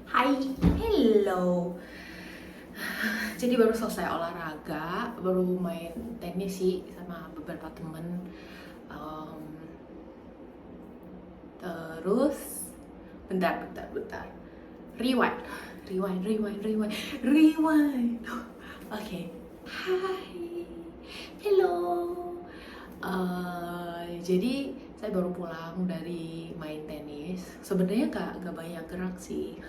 Hai, hello. Jadi baru selesai olahraga, baru main tenis sih sama beberapa temen. Em, terus, bentar. Rewind, rewind. Oke, hai, hello. Jadi saya baru pulang dari main tenis. Sebenarnya gak banyak gerak sih.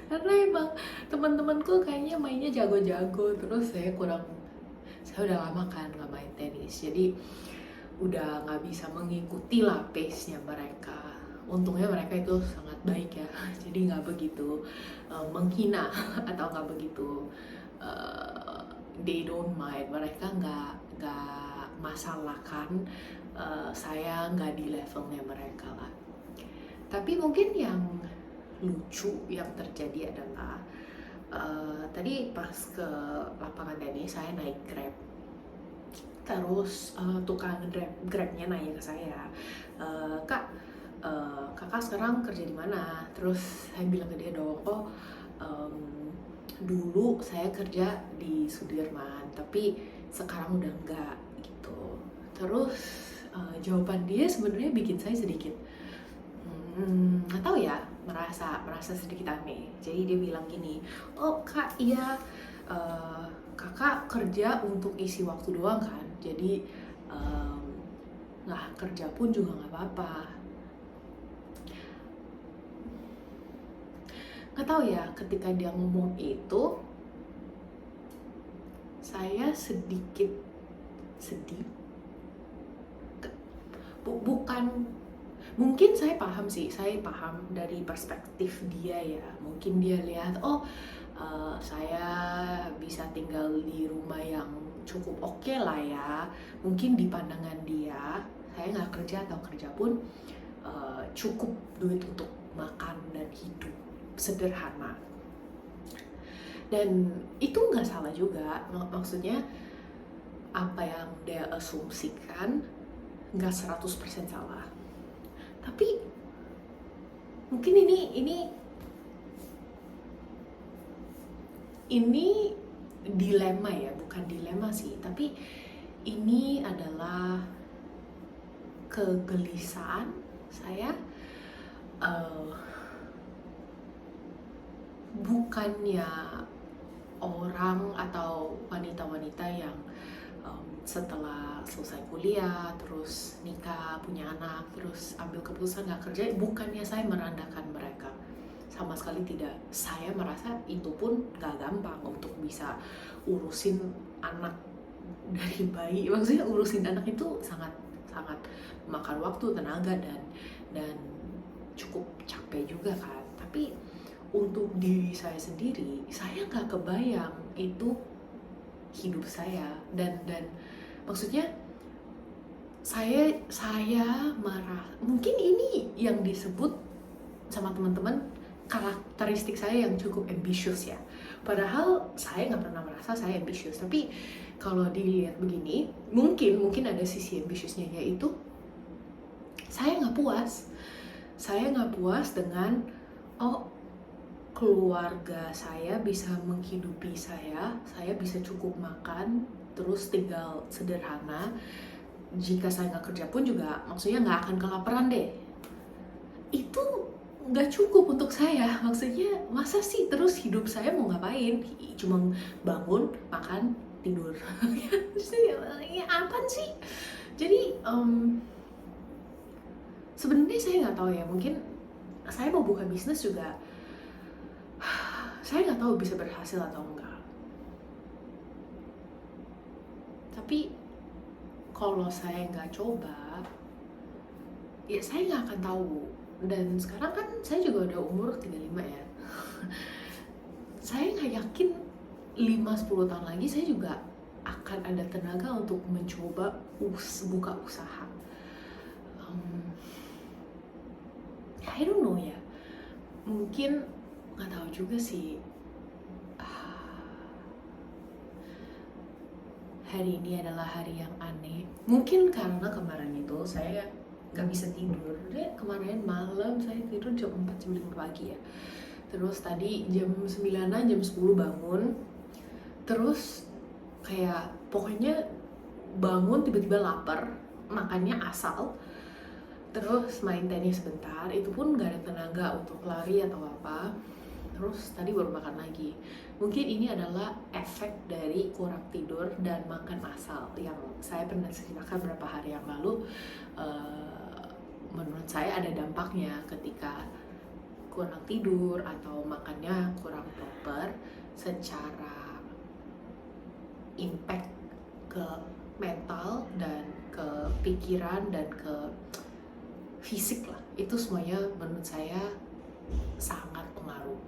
Karena emang teman-temanku kayaknya mainnya jago-jago, terus saya udah lama kan nggak main tenis, jadi udah nggak bisa mengikuti lah pace-nya mereka. Untungnya mereka itu sangat baik ya, jadi nggak begitu menghina atau nggak begitu they don't mind, mereka nggak masalahkan saya nggak di levelnya mereka lah. Tapi mungkin yang lucu yang terjadi adalah tadi pas ke lapangan tenis saya naik Grab, terus tukang Grabnya nanya ke saya, Kak, kakak sekarang kerja di mana? Terus saya bilang ke dia dong, oh em, dulu saya kerja di Sudirman tapi sekarang udah enggak gitu. Terus jawaban dia sebenarnya bikin saya sedikit nggak tahu ya, merasa sedikit aneh. Jadi dia bilang gini, oh kak, iya, kakak kerja untuk isi waktu doang kan, jadi nggak kerja pun juga nggak apa-apa. Nggak tahu ya, ketika dia ngomong itu saya sedikit sedih. Bukan, mungkin saya paham sih, saya paham dari perspektif dia ya. Mungkin dia lihat, oh saya bisa tinggal di rumah yang cukup oke lah ya. Mungkin di pandangan dia, saya nggak kerja atau kerja pun cukup duit untuk makan dan hidup sederhana. Dan itu nggak salah juga, maksudnya apa yang dia asumsikan nggak 100% salah. Tapi mungkin ini dilema ya, bukan dilema sih, tapi ini adalah kegelisahan saya. uh, Bukannya orang atau wanita-wanita yang setelah selesai kuliah, terus nikah, punya anak, terus ambil keputusan nggak kerja, bukannya saya merendahkan mereka. Sama sekali tidak. Saya merasa itu pun nggak gampang untuk bisa urusin anak dari bayi. Maksudnya urusin anak itu sangat sangat makan waktu, tenaga, dan cukup capek juga kan. Tapi untuk diri saya sendiri, saya nggak kebayang itu hidup saya, dan maksudnya saya marah. Mungkin ini yang disebut sama teman-teman karakteristik saya yang cukup ambisius ya. Padahal saya nggak pernah merasa saya ambisius. Tapi kalau dilihat begini, mungkin ada sisi ambisiusnya, yaitu saya nggak puas. Saya nggak puas dengan, oh, keluarga saya bisa menghidupi saya bisa cukup makan, terus tinggal sederhana. Jika saya nggak kerja pun juga, maksudnya nggak akan kelaparan deh. Itu nggak cukup untuk saya. Maksudnya masa sih terus hidup saya mau ngapain? Cuma bangun, makan, tidur. Ya apa sih? Jadi sebenarnya saya nggak tahu ya. Mungkin saya mau buka bisnis juga, saya nggak tahu bisa berhasil atau enggak. Tapi kalau saya nggak coba, ya saya nggak akan tahu. Dan sekarang kan saya juga udah umur 35 ya. Saya nggak yakin 5-10 tahun lagi saya juga akan ada tenaga untuk mencoba buka usaha. I don't know ya. Mungkin nggak tahu juga sih. Hari ini adalah hari yang aneh. Mungkin karena kemarin itu saya nggak bisa tidur. Kemarin malam saya tidur jam 4 jam 5 pagi ya. Terus tadi jam 9-an, jam 10 bangun. Terus kayak pokoknya bangun tiba-tiba lapar, makannya asal. Terus main tenis sebentar, itu pun gak ada tenaga untuk lari atau apa. Terus tadi baru makan lagi. Mungkin ini adalah efek dari kurang tidur dan makan asal yang saya pernah ceritakan beberapa hari yang lalu. Menurut saya ada dampaknya ketika kurang tidur atau makannya kurang proper, secara impact ke mental dan ke pikiran dan ke fisik lah, itu semuanya menurut saya sangat pengaruh.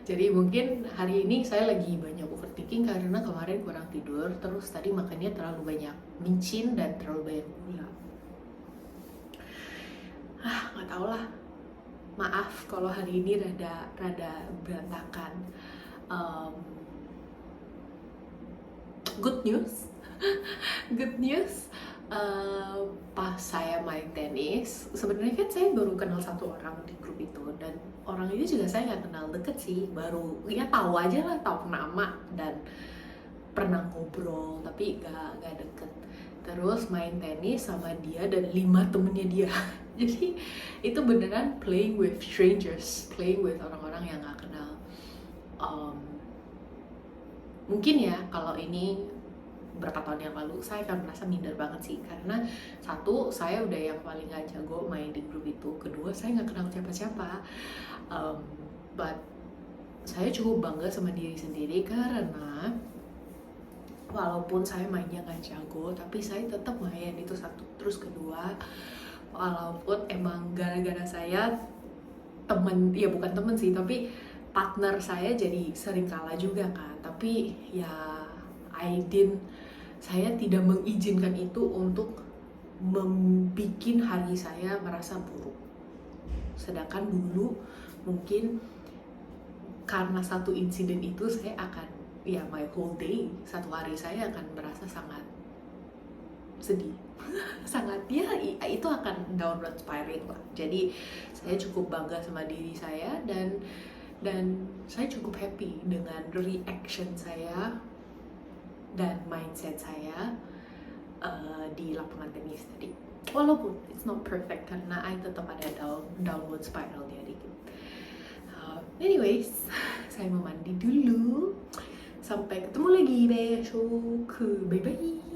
Jadi mungkin hari ini saya lagi banyak overthinking karena kemarin kurang tidur, terus tadi makannya terlalu banyak micin dan terlalu banyak gula. Nggak tau lah, maaf kalau hari ini rada berantakan. Good news, good news. Pas saya main tenis, sebenarnya kan saya baru kenal satu orang di grup itu, dan orang itu juga saya nggak kenal deket sih, baru ya tahu aja lah, tahu nama dan pernah ngobrol tapi gak deket. Terus main tenis sama dia dan 5 temennya dia. Jadi itu beneran playing with strangers, playing with orang-orang yang gak kenal. Mungkin ya kalau ini berapa tahun yang lalu saya akan merasa minder banget sih, karena satu, saya udah yang paling gak jago main di grup itu, kedua saya gak kenal siapa-siapa. But saya cukup bangga sama diri sendiri karena walaupun saya mainnya gak jago, tapi saya tetap main, itu satu. Terus kedua, walaupun emang gara-gara saya temen, ya bukan temen sih, tapi partner saya jadi sering kalah juga kan, tapi ya saya tidak mengizinkan itu untuk membikin hari saya merasa buruk. Sedangkan dulu mungkin karena satu insiden itu saya akan, ya my whole day, satu hari saya akan merasa sangat sedih. Sangat, ya itu akan downward spiral lah. Jadi saya cukup bangga sama diri saya dan saya cukup happy dengan reaction saya dan mindset saya di lapangan tenis tadi. Walaupun it's not perfect karena I tetap ada downward spiral dia dikit. Anyways, saya mau mandi dulu. Sampai ketemu lagi besok. Bye bye.